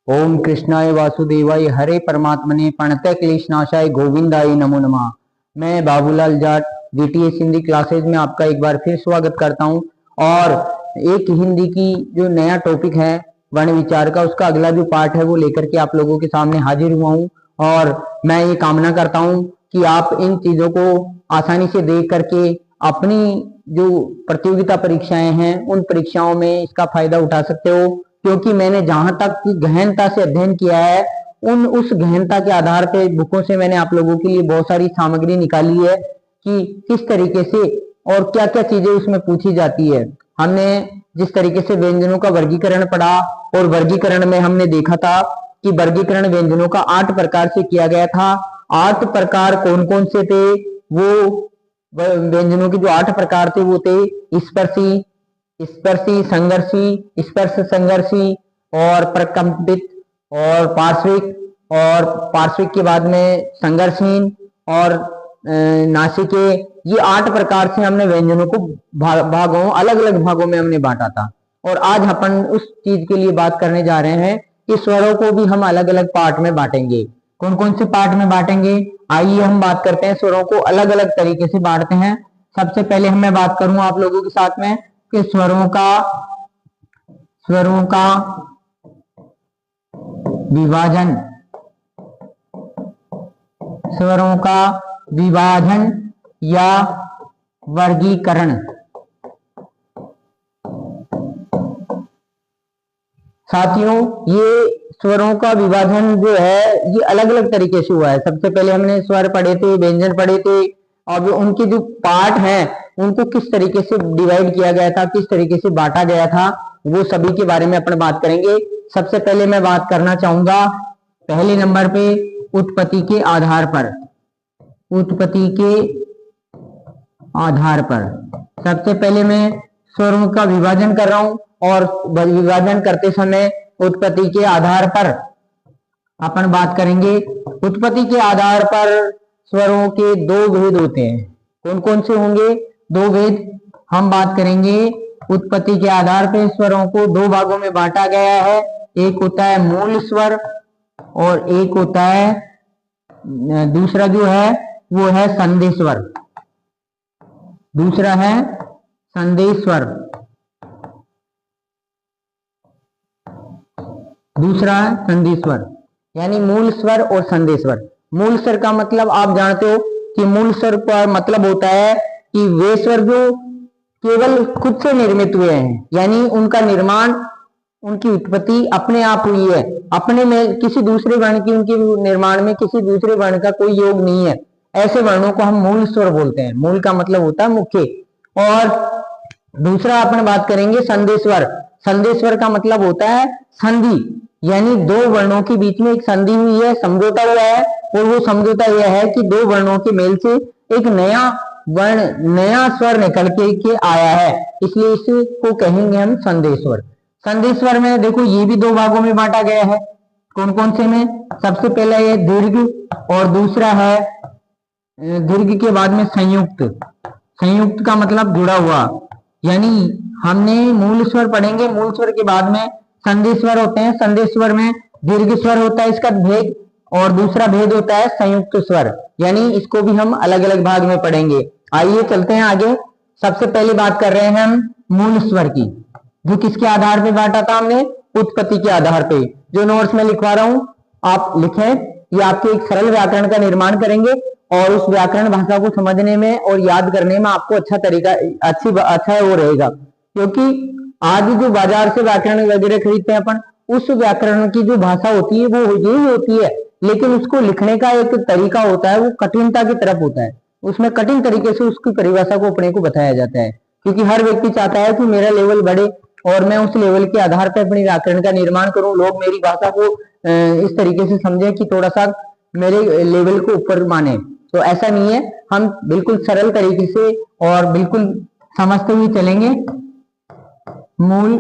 ओम कृष्णाय वासुदेवाय हरे परमात्मने प्रणतः क्लेशनाशाय गोविंदाय नमो नमः। मैं बाबूलाल जाट जीटीएस हिंदी क्लासेज में आपका एक बार फिर स्वागत करता हूं। और एक हिंदी की जो नया टॉपिक है वर्ण विचार का, उसका अगला जो पार्ट है वो लेकर के आप लोगों के सामने हाजिर हुआ हूं। और मैं ये कामना करता हूं कि आप इन चीजों को आसानी से देख करके अपनी जो प्रतियोगिता परीक्षाएं हैं उन परीक्षाओं में इसका फायदा उठा सकते हो, क्योंकि मैंने जहां तक गहनता से अध्ययन किया है उस गहनता के आधार पे बुकों से मैंने आप लोगों के लिए बहुत सारी सामग्री निकाली है कि किस तरीके से और क्या क्या चीजें उसमें पूछी जाती है। हमने जिस तरीके से व्यंजनों का वर्गीकरण पढ़ा, और वर्गीकरण में हमने देखा था कि वर्गीकरण व्यंजनों का 8 प्रकार से किया गया था। 8 प्रकार कौन कौन से थे? वो व्यंजनों के जो 8 प्रकार थे वो थे स्पर्शी, स्पर्शी संघर्षी, स्पर्श संघर्षी और प्रकंपित और पार्श्विक, और पार्श्विक के बाद में संघर्षहीन और नासिके। ये 8 प्रकार से हमने व्यंजनों को भागों अलग अलग भागों में हमने बांटा था। और आज अपन उस चीज के लिए बात करने जा रहे हैं कि स्वरों को भी हम अलग अलग पार्ट में बांटेंगे। कौन कौन से पार्ट में बांटेंगे? आइए हम बात करते हैं। स्वरों को अलग अलग तरीके से बांटते हैं। सबसे पहले मैं बात करूंगा आप लोगों के साथ में कि स्वरों का विभाजन, स्वरों का विभाजन या वर्गीकरण। साथियों, ये स्वरों का विभाजन जो है ये अलग अलग तरीके से हुआ है। सबसे पहले हमने स्वर पढ़े थे, व्यंजन पढ़े थे, और उनके जो पार्ट हैं उनको किस तरीके से डिवाइड किया गया था, किस तरीके से बांटा गया था, वो सभी के बारे में अपन बात करेंगे। सबसे पहले मैं बात करना चाहूंगा पहले नंबर पे उत्पत्ति के आधार पर। उत्पत्ति के आधार पर सबसे पहले मैं स्वरों का विभाजन कर रहा हूं, और विभाजन करते समय उत्पत्ति के आधार पर अपन बात करेंगे। उत्पत्ति के आधार पर स्वरों के 2 भेद होते हैं। कौन कौन से होंगे? 2 भेद हम बात करेंगे। उत्पत्ति के आधार पर स्वरों को 2 भागों में बांटा गया है। एक होता है मूल स्वर और एक होता है दूसरा जो है वो है संधि स्वर। दूसरा है संधि स्वर, दूसरा है संधि स्वर, यानी मूल स्वर और संधि स्वर। मूल स्वर का मतलब आप जानते हो कि मूल स्वर का मतलब होता है कि वे स्वर जो केवल खुद से निर्मित हुए हैं, यानी उनका निर्माण, उनकी उत्पत्ति अपने आप हुई है, अपने में किसी दूसरे वर्ण की, उनके निर्माण में किसी दूसरे वर्ण का कोई योग नहीं है। ऐसे वर्णों को हम मूल स्वर बोलते हैं। मूल का मतलब होता है मुख्य। और दूसरा अपन बात करेंगे संधि स्वर। संधि स्वर का मतलब होता है संधि, यानी 2 वर्णों के बीच में एक संधि हुई है, समझौता हुआ है, और वो समझौता यह है कि 2 वर्णों के मेल से एक नया वर्ण, नया स्वर निकल के आया है, इसलिए इसको कहेंगे हम संधि स्वर। संधि स्वर में देखो ये भी 2 भागों में बांटा गया है। कौन कौन से में? सबसे पहला ये दीर्घ, और दूसरा है दीर्घ के बाद में संयुक्त। संयुक्त का मतलब जुड़ा हुआ, यानी हमने मूल स्वर पढ़ेंगे, मूल स्वर के बाद में संधि स्वर होते हैं। संधि स्वर में दीर्घ स्वर होता है, इसका भेद, और दूसरा भेद होता है संयुक्त स्वर, यानी इसको भी हम अलग अलग भाग में पढ़ेंगे। आइए चलते हैं आगे। सबसे पहले बात कर रहे हैं हम मूल स्वर की, जो किसके आधार पे बांटा था हमने? उत्पत्ति के आधार पे। जो नोट्स में लिखवा रहा हूं आप लिखें, ये आपके एक सरल व्याकरण का निर्माण करेंगे, और उस व्याकरण भाषा को समझने में और याद करने में आपको अच्छा तरीका, अच्छा वो रहेगा। क्योंकि आज जो बाजार से व्याकरण वगैरह खरीदते हैं अपन, उस व्याकरण की जो भाषा होती है वो यही होती है, लेकिन उसको लिखने का एक तरीका होता है, वो कठिनता की तरफ होता है। उसमें कठिन तरीके से उसकी परिभाषा को अपने को बताया जाता है, क्योंकि हर व्यक्ति चाहता है कि मेरा लेवल बढ़े और मैं उस लेवल के आधार पर अपने व्याकरण का निर्माण करूं, लोग मेरी भाषा को इस तरीके से समझे कि थोड़ा सा मेरे लेवल को ऊपर माने। तो ऐसा नहीं है, हम बिल्कुल सरल तरीके से और बिल्कुल समझते हुए चलेंगे। मूल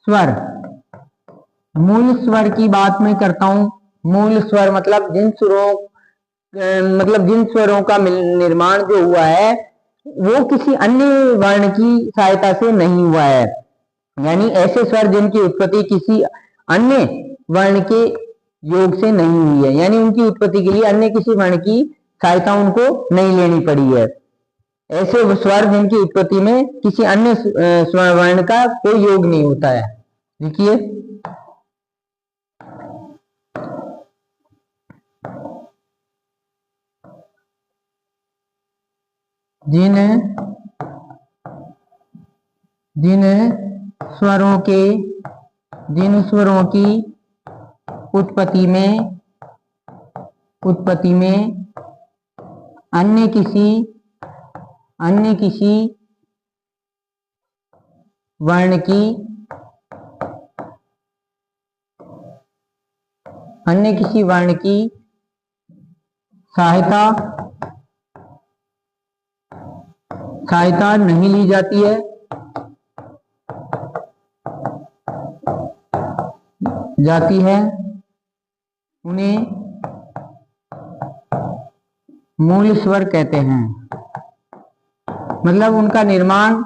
स्वर, मूल स्वर की बात मैं करता हूं। मूल स्वर मतलब जिन स्वरों का निर्माण जो हुआ है वो किसी अन्य वर्ण की सहायता से नहीं हुआ है, यानी ऐसे स्वर जिनकी उत्पत्ति किसी अन्य वर्ण के योग से नहीं हुई है, यानी उनकी उत्पत्ति के लिए अन्य किसी वर्ण की सहायता उनको नहीं लेनी पड़ी है। ऐसे स्वर जिनकी उत्पत्ति में किसी अन्य स्वर वर्ण का कोई योग नहीं होता है। देखिए जिन स्वरों की उत्पत्ति में अन्य किसी वर्ण की सहायता नहीं ली जाती है, उन्हें मूल स्वर कहते हैं। मतलब उनका निर्माण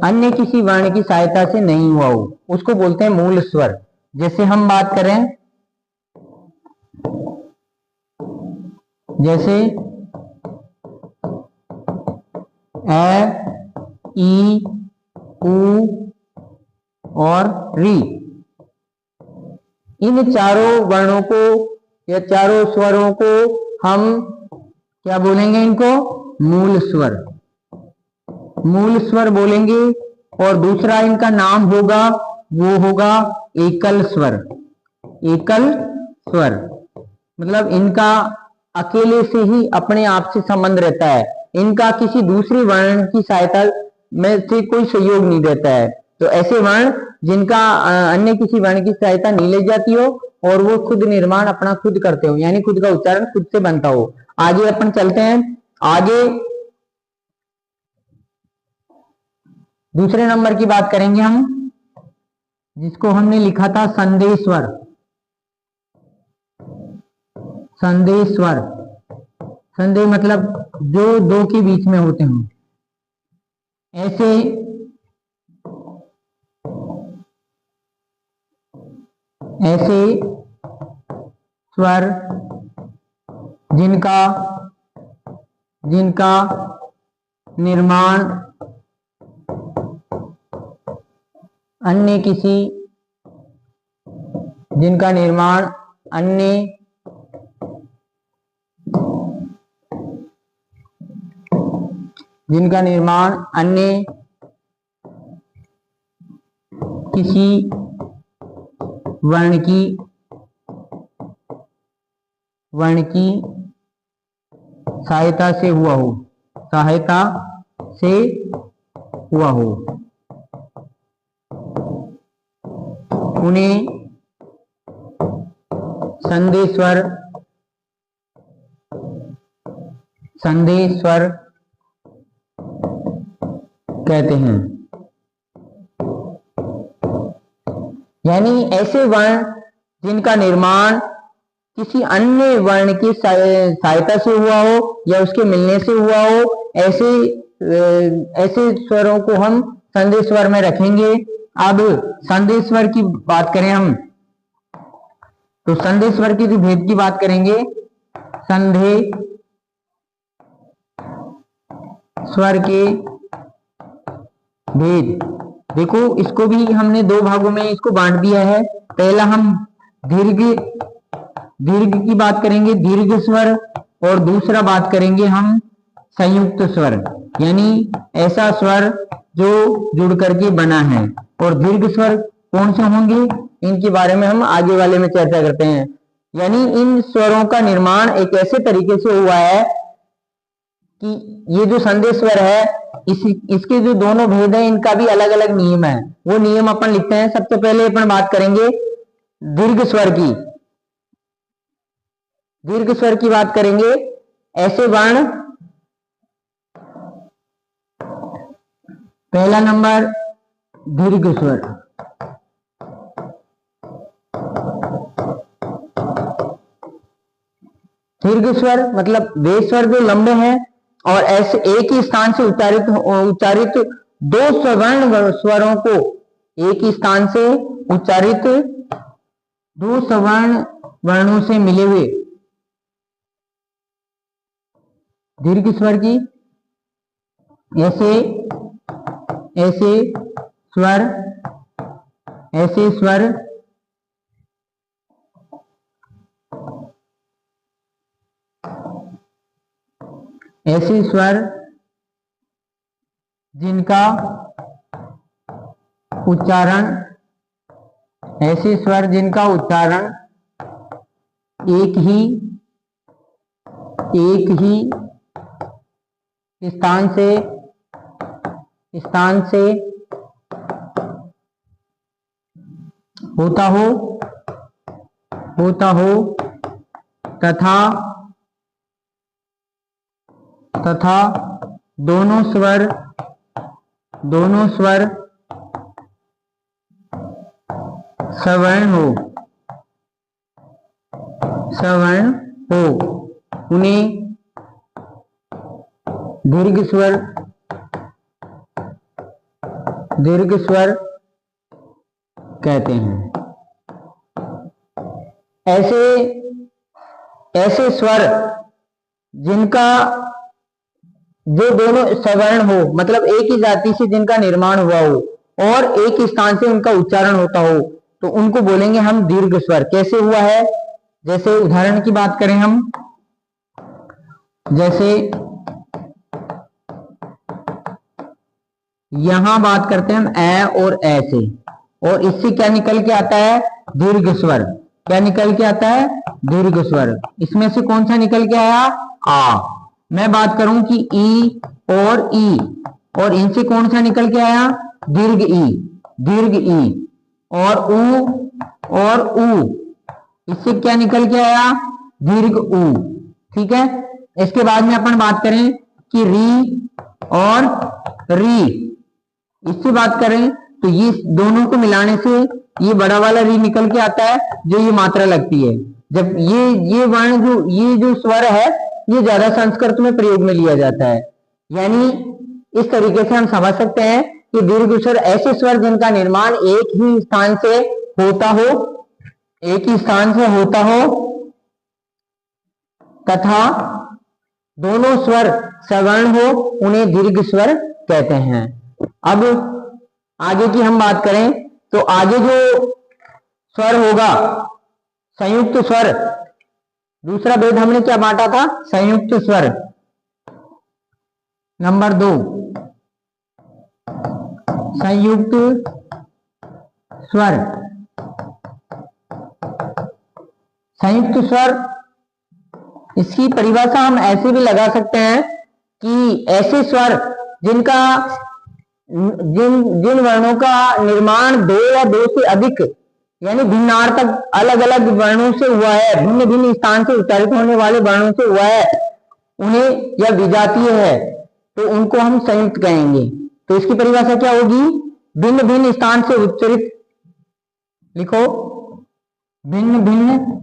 अन्य किसी वर्ण की सहायता से नहीं हुआ हो, उसको बोलते हैं मूल स्वर। जैसे हम बात करें, जैसे ए, ई, उ और री, इन चारों वर्णों को या चारों स्वरों को हम क्या बोलेंगे? इनको मूल स्वर बोलेंगे। और दूसरा इनका नाम होगा, वो होगा एकल स्वर। मतलब इनका अकेले से ही अपने आप से संबंध रहता है, इनका किसी दूसरी वर्ण की सहायता में से कोई सहयोग नहीं देता है। तो ऐसे वर्ण जिनका अन्य किसी वर्ण की सहायता नहीं ली जाती हो और वो खुद निर्माण अपना खुद करते हो, यानी खुद का उच्चारण खुद से बनता हो। आगे अपन चलते हैं। आगे दूसरे नंबर की बात करेंगे हम, जिसको हमने लिखा था संदेश स्वर। संदेश मतलब जो दो के बीच में होते हों। ऐसे स्वर जिनका निर्माण अन्य किसी वर्ण की सहायता से हुआ हो, उन्हें संदेश स्वर कहते हैं। यानी ऐसे वर्ण जिनका निर्माण किसी अन्य वर्ण की सहायता से हुआ हो या उसके मिलने से हुआ हो, ऐसे स्वरों को हम संदेश स्वर में रखेंगे। अब संदेश स्वर की बात करें हम, तो संदेश स्वर की जो भेद की बात करेंगे, संदेश स्वर के भेद, देखो इसको भी हमने दो भागों में इसको बांट दिया है। पहला हम दीर्घ की बात करेंगे, दीर्घ स्वर, और दूसरा बात करेंगे हम संयुक्त स्वर, यानी ऐसा स्वर जो जुड़ करके बना है। और दीर्घ स्वर कौन से होंगे, इनके बारे में हम आगे वाले में चर्चा करते हैं। यानी इन स्वरों का निर्माण एक ऐसे तरीके से हुआ है कि ये जो संदेश स्वर है, इसके जो दोनों भेद हैं, इनका भी अलग अलग नियम है। वो नियम अपन लिखते हैं। सबसे पहले अपन बात करेंगे दीर्घ स्वर की। दीर्घ स्वर की बात करेंगे, ऐसे वर्ण, पहला नंबर दीर्घ स्वर। दीर्घ स्वर मतलब वे स्वर जो लंबे हैं और ऐसे एक ही स्थान से उच्चारित दो सवर्ण स्वरों को एक ही स्थान से उच्चारित दो सवर्ण वर्णों से मिले हुए दीर्घ स्वर की ऐसे स्वर ऐसे स्वर जिनका उच्चारण एक ही स्थान से होता हो तथा दोनों स्वर सवर्ण हो उन्हें दीर्घ स्वर कहते हैं। ऐसे स्वर जिनका जो दोनों सवर्ण हो, मतलब एक ही जाति से जिनका निर्माण हुआ हो और एक ही स्थान से उनका उच्चारण होता हो, तो उनको बोलेंगे हम दीर्घ स्वर। कैसे हुआ है, जैसे उदाहरण की बात करें हम, जैसे यहां बात करते हैं हम ए और ए से, और इससे क्या निकल के आता है, दीर्घ स्वर। क्या निकल के आता है, दीर्घ स्वर। इसमें से कौन सा निकल के आया, आ। मैं बात करूं कि ई, और इनसे कौन सा निकल के आया, दीर्घ ई। और ऊ, इससे क्या निकल के आया, दीर्घ ऊ। ठीक है। इसके बाद में अपन बात करें कि री और री, इससे बात करें तो ये दोनों को मिलाने से ये बड़ा वाला री निकल के आता है, जो ये मात्रा लगती है। जब ये वर्ण ये जो स्वर है, ये ज्यादा संस्कृत में प्रयोग में लिया जाता है। यानी इस तरीके से हम समझ सकते हैं कि दीर्घ स्वर ऐसे स्वर जिनका निर्माण एक ही स्थान से होता हो तथा दोनों स्वर सवर्ण हो, उन्हें दीर्घ स्वर कहते हैं। अब आगे की हम बात करें तो आगे जो स्वर होगा, संयुक्त स्वर, दूसरा भेद हमने क्या बांटा था, संयुक्त स्वर। नंबर 2, संयुक्त स्वर। संयुक्त स्वर, इसकी परिभाषा हम ऐसे भी लगा सकते हैं कि ऐसे स्वर जिन वर्णों का निर्माण दो या दो से अधिक यानी भिन्नार्थक अलग अलग वर्णों से हुआ है, भिन्न भिन्न स्थान से उच्चारित होने वाले वर्णों से हुआ है, उन्हें यह विजातीय है, तो उनको हम संयुक्त कहेंगे। तो इसकी परिभाषा क्या होगी, भिन्न भिन्न स्थान से उच्चारित, लिखो, भिन्न भिन्न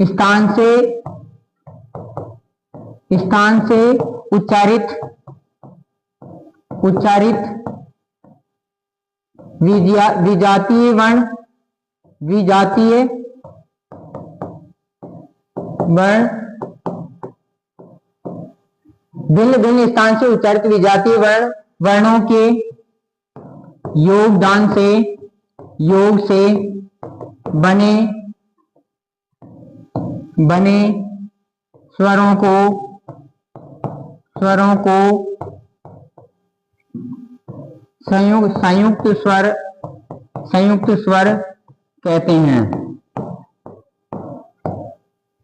स्थान से उच्चारित विजातीय वर्ण भिन्न भिन्न स्थान से उच्चारित विजातीय वर्णों के योग से बने स्वरों को संयुक्त स्वर कहते हैं।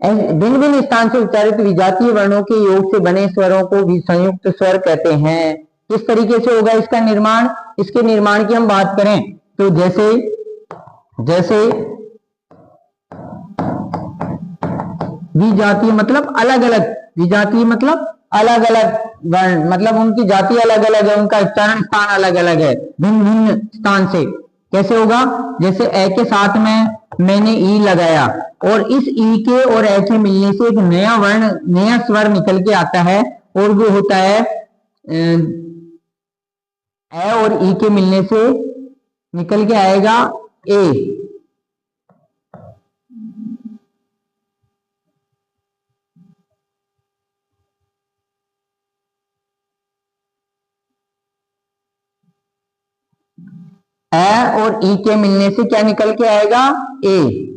भिन्न भिन्न स्थान से उच्चारित विजातीय वर्णों के योग से बने स्वरों को भी संयुक्त स्वर कहते हैं। किस तरीके से होगा इसका निर्माण, इसके निर्माण की हम बात करें तो जैसे विजातीय मतलब अलग अलग, विजातीय मतलब अलग अलग वर्ण, मतलब उनकी जाति अलग अलग है, उनका उच्चारण स्थान अलग अलग है, भिन्न भिन्न स्थान से। कैसे होगा, जैसे ए के साथ में मैंने ई लगाया और इस ई के और ए के मिलने से एक नया वर्ण, नया स्वर निकल के आता है, और वो होता है ए और ई के मिलने से निकल के आएगा ए। ए और ई के मिलने से क्या निकल के आएगा ए।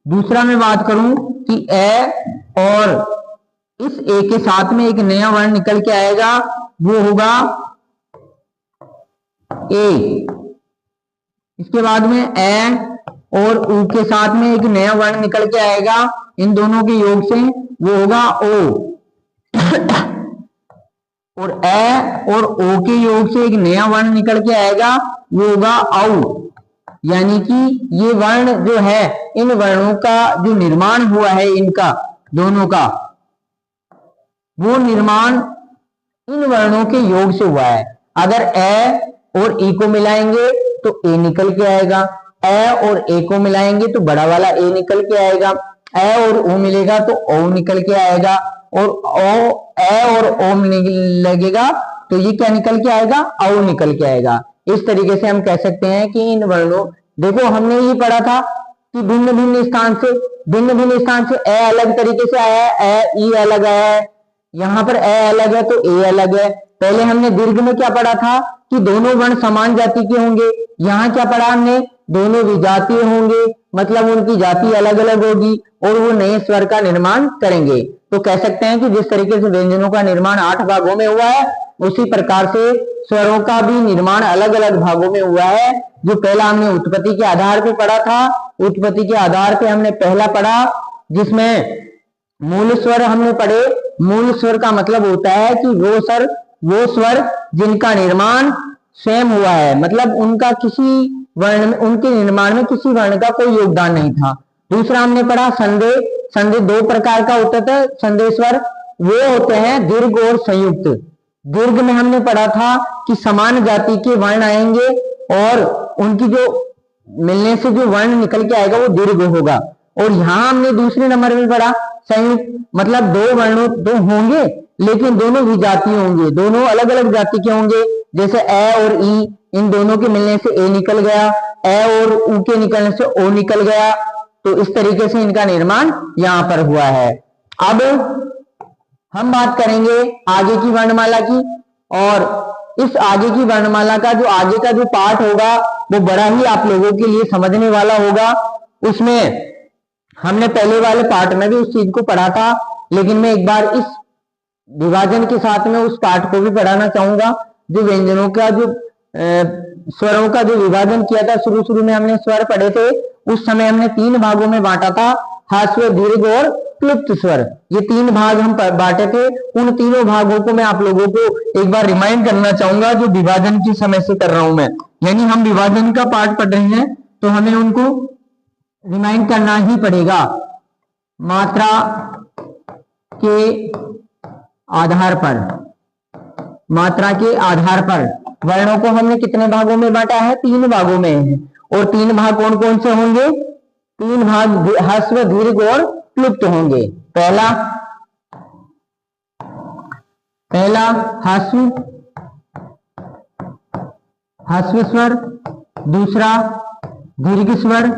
दूसरा मैं बात करूं कि ए और इस ए के साथ में एक नया वर्ण निकल के आएगा, वो होगा ए। इसके बाद में ए और ऊ के साथ में एक नया वर्ण निकल के आएगा, इन दोनों के योग से वो होगा ओ। और ए और ओ के योग से एक नया वर्ण निकल के आएगा, वो होगा औ। यानी कि ये वर्ण जो है, इन वर्णों का जो निर्माण हुआ है इनका दोनों का, वो निर्माण इन वर्णों के योग से हुआ है। अगर ए और ई को मिलाएंगे तो ए निकल के आएगा, ए और ए को मिलाएंगे तो बड़ा वाला ए निकल के आएगा, ए और ओ मिलेगा तो ओ निकल के आएगा, और ओ ए और ओ लगेगा तो ये क्या निकल के आएगा, औ निकल के आएगा। इस तरीके से हम कह सकते हैं कि इन वर्णों, देखो हमने ये पढ़ा था कि भिन्न भिन्न स्थान से ए अलग तरीके से आया है, ए ई अलग आया है, यहाँ पर ए अलग है तो ए अलग है। पहले हमने दीर्घ में क्या पढ़ा था कि दोनों वर्ण समान जाति के होंगे, यहाँ क्या पढ़ा हमने, दोनों विजातीय होंगे, मतलब उनकी जाति अलग अलग होगी और वो नए स्वर का निर्माण करेंगे। तो कह सकते हैं कि जिस तरीके से व्यंजनों का निर्माण 8 भागों में हुआ है, उसी प्रकार से स्वरों का भी निर्माण अलग अलग भागों में हुआ है। जो पहला हमने उत्पत्ति के आधार पर पढ़ा था, उत्पत्ति के आधार पर हमने पहला पढ़ा, जिसमें मूल स्वर हमने पढ़े। मूल स्वर का मतलब होता है कि वो स्वर जिनका निर्माण स्वयं हुआ है, मतलब उनका किसी वर्ण में, उनके निर्माण में किसी वर्ण का कोई योगदान नहीं था। दूसरा हमने पढ़ा संदेह। संदेह 2 प्रकार का होता था संदेह स्वर, वो होते हैं दीर्घ और संयुक्त। दीर्घ में हमने पढ़ा था कि समान जाति के वर्ण आएंगे और उनकी जो मिलने से जो वर्ण निकल के आएगा वो दीर्घ होगा। और यहाँ हमने दूसरे नंबर में पढ़ा संयुक्त, मतलब दो होंगे लेकिन दोनों भी जाति होंगे, दोनों अलग अलग जाति के होंगे। जैसे ए और ई, इन दोनों के मिलने से ए निकल गया, ए और ऊ के निकलने से ओ निकल गया। तो इस तरीके से इनका निर्माण यहाँ पर हुआ है। अब हम बात करेंगे आगे की वर्णमाला की, और इस आगे की वर्णमाला का जो आगे का जो पार्ट होगा वो बड़ा ही आप लोगों के लिए समझने वाला होगा। उसमें हमने पहले वाले पार्ट में भी उस चीज को पढ़ा था, लेकिन मैं एक बार इस विभाजन के साथ में उस पार्ट को भी पढ़ाना चाहूंगा। जो व्यंजनों का जो स्वरों का जो विभाजन किया था, शुरू में हमने स्वर पढ़े थे, उस समय हमने 3 भागों में बांटा था, ह्रस्व, दीर्घ और क्लुप्त स्वर। ये 3 भाग हम बांटे थे। उन तीनों भागों को मैं आप लोगों को एक बार रिमाइंड करना चाहूंगा, जो विभाजन के समय से कर रहा हूं मैं। यानी हम विभाजन का पार्ट पढ़ रहे हैं तो हमें उनको रिमाइंड करना ही पड़ेगा। मात्रा के आधार पर, मात्रा के आधार पर वर्णों को हमने कितने भागों में बांटा है, 3 भागों में है। और 3 भाग कौन कौन से होंगे, 3 भाग ह्रस्व, दीर्घ और क्लुप्त होंगे। पहला ह्रस्व स्वर, दूसरा दीर्घ स्वर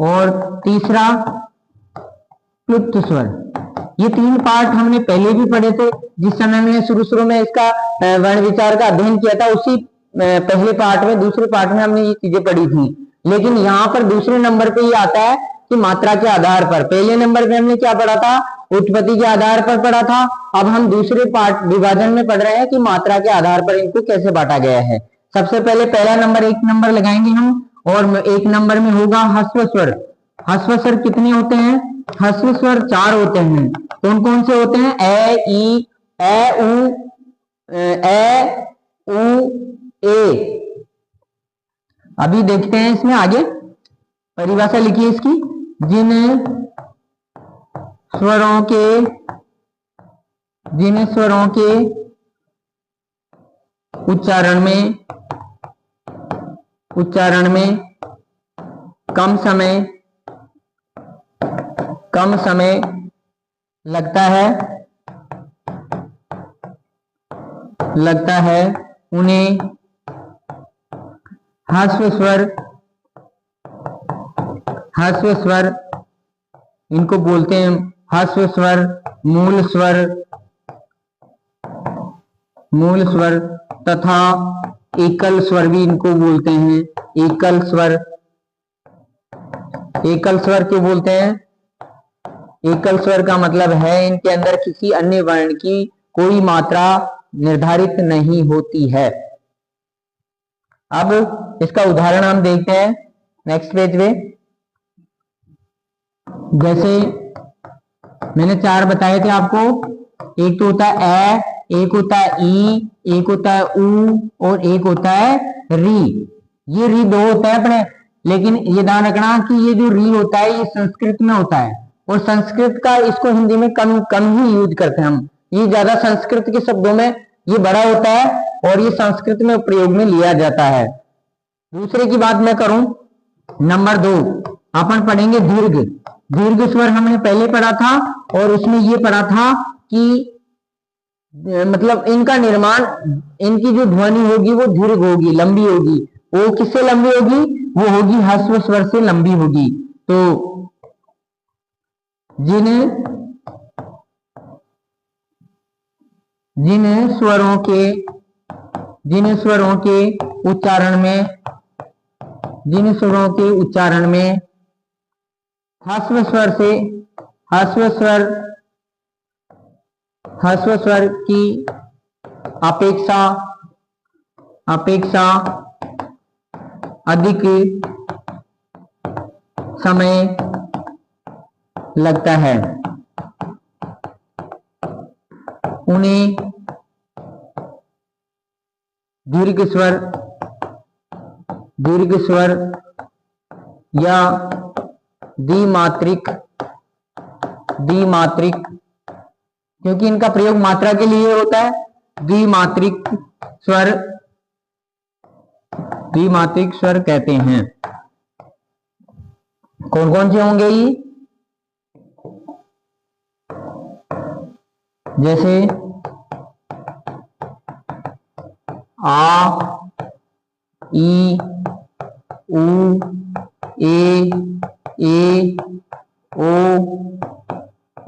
और तीसरा क्लुप्त स्वर। ये 3 पार्ट हमने पहले भी पढ़े थे, जिस समय हमने शुरू में इसका वर्ण विचार का अध्ययन किया था। उसी पहले पार्ट में, दूसरे पार्ट में हमने ये चीजें पढ़ी थी। लेकिन यहाँ पर दूसरे नंबर पे ये आता है कि मात्रा के आधार पर। पहले नंबर पे हमने क्या पढ़ा था, उत्पत्ति के आधार पर पढ़ा था। अब हम दूसरे पार्ट विभाजन में पढ़ रहे हैं कि मात्रा के आधार पर इनको कैसे बांटा गया है। सबसे पहले पहला नंबर 1 नंबर लगाएंगे हम, और 1 नंबर में होगा ह्रस्व स्वर। ह्रस्व स्वर कितने होते हैं, ह्रस्व स्वर 4 होते हैं। कौन कौन से होते हैं, ए, ई, ए, ऊ, ए। अभी देखते हैं इसमें आगे परिभाषा लिखिए इसकी। जिन स्वरों के उच्चारण में कम समय लगता है उन्हें ह्रस्व स्वर इनको बोलते हैं ह्रस्व स्वर, मूल स्वर तथा एकल स्वर भी इनको बोलते हैं एकल स्वर। एकल स्वर क्यों बोलते हैं? एकल स्वर का मतलब है इनके अंदर किसी अन्य वर्ण की कोई मात्रा निर्धारित नहीं होती है। अब इसका उदाहरण हम देखते हैं नेक्स्ट पेज पे। जैसे मैंने 4 बताए थे आपको, एक तो होता है ए, एक होता है ई, एक होता है ऊ और एक होता है री। ये री 2 होता है अपने, लेकिन ये ध्यान रखना कि ये जो री होता है ये संस्कृत में होता है और संस्कृत का इसको हिंदी में कम ही यूज करते हैं हम। ये ज्यादा संस्कृत के शब्दों में ये बड़ा होता है और ये संस्कृत में प्रयोग में लिया जाता है। दूसरे की बात मैं करूं, नंबर 2 अपन पढ़ेंगे दीर्घ। दीर्घ स्वर हमने पहले पढ़ा था और उसमें ये पढ़ा था कि मतलब इनका निर्माण, इनकी जो ध्वनि होगी वो दीर्घ होगी, लंबी होगी। वो किससे लंबी होगी? वो होगी ह्रस्व स्वर से लंबी होगी। तो जिन स्वरों के उच्चारण में ह्रस्व स्वर की अपेक्षा अधिक समय लगता है, उन्हें दीर्घ स्वर या द्विमात्रिक, क्योंकि इनका प्रयोग मात्रा के लिए होता है, द्विमात्रिक स्वर कहते हैं। कौन कौन से होंगे ये? जैसे आ, ई, ऊ, ए, ओ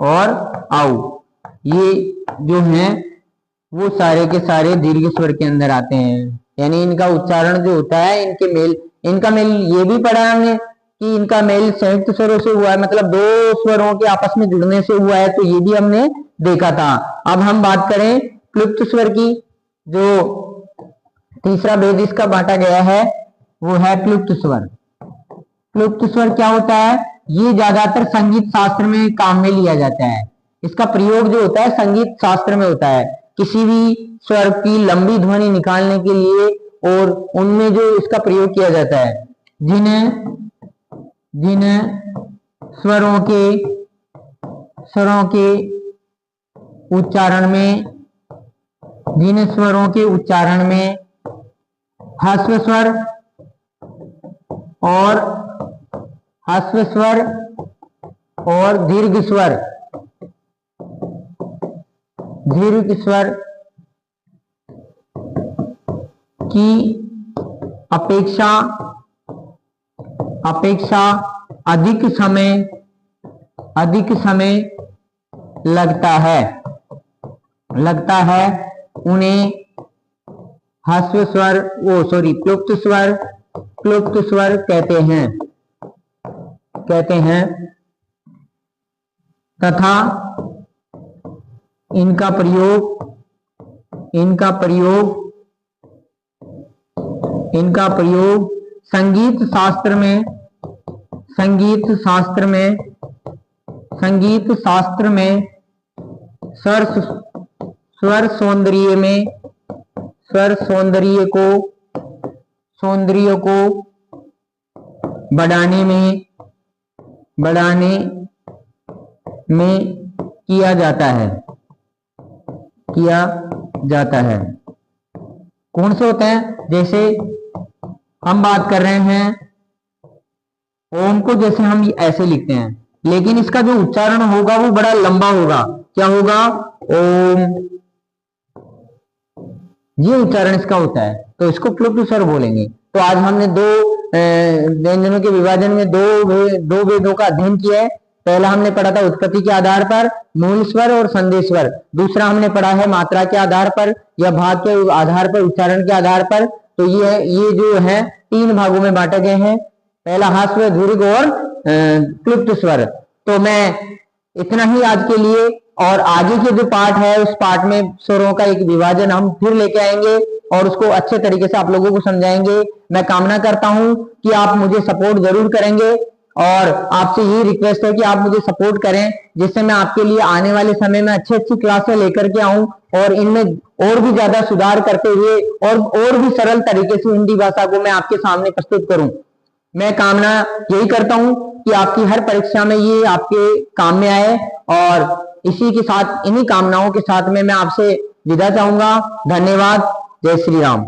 और आउ। ये जो हैं वो सारे के सारे दीर्घ स्वर के अंदर आते हैं। यानी इनका उच्चारण जो होता है इनका मेल ये भी पढ़ा हमने कि इनका मेल संयुक्त स्वरों से हुआ है, मतलब 2 स्वरों के आपस में जुड़ने से हुआ है, तो ये भी हमने देखा था। अब हम बात करें क्लुप्त स्वर की। जो तीसरा भेद इसका बांटा गया है वो है क्लुप्त स्वर। क्लुप्त स्वर क्या होता है? ये ज्यादातर संगीत शास्त्र में काम में लिया जाता है। इसका प्रयोग जो होता है संगीत शास्त्र में होता है, किसी भी स्वर की लंबी ध्वनि निकालने के लिए, और उनमें जो इसका प्रयोग किया जाता है। जिन स्वरों के उच्चारण में ह्रस्व स्वर और दीर्घ स्वर की अपेक्षा अधिक समय लगता है, उन्हें क्लुप्त स्वर कहते हैं तथा इनका प्रयोग संगीत शास्त्र में स्वर सौंदर्य को बढ़ाने में किया जाता है। कौन से होते हैं? जैसे हम बात कर रहे हैं ओम को, जैसे हम ऐसे लिखते हैं, लेकिन इसका जो उच्चारण होगा वो बड़ा लंबा होगा। क्या होगा? ओम। ये उच्चारण इसका होता है, तो इसको क्लुप्त स्वर बोलेंगे। तो आज हमने दो व्यंजनों के विभाजन में दो वेदों का अध्ययन किया है। पहला हमने पढ़ा था उत्पत्ति के आधार पर मूल स्वर और संदेश स्वर। दूसरा हमने पढ़ा है मात्रा के आधार पर या भाग के आधार पर, उच्चारण के आधार पर। तो ये जो है 3 भागों में बांटे गए हैं, पहला ह्रस्व, दीर्घ और क्लुप्त स्वर। तो मैं इतना ही आज के लिए, और आगे के जो पार्ट है उस पार्ट में स्वरों का एक विभाजन हम फिर लेके आएंगे और उसको अच्छे तरीके से आप लोगों को समझाएंगे। मैं कामना करता हूं कि आप मुझे सपोर्ट जरूर करेंगे, और आपसे ये रिक्वेस्ट है कि आप मुझे सपोर्ट करें, जिससे मैं आपके लिए आने वाले समय में अच्छी अच्छी क्लासें लेकर के आऊं और इनमें और भी ज्यादा सुधार करते हुए और भी सरल तरीके से हिंदी भाषा को मैं आपके सामने प्रस्तुत करूं। मैं कामना यही करता हूं कि आपकी हर परीक्षा में ये आपके काम में आए, और इसी के साथ, इन्हीं कामनाओं के साथ में मैं आपसे विदा चाहूंगा। धन्यवाद। जय श्री राम।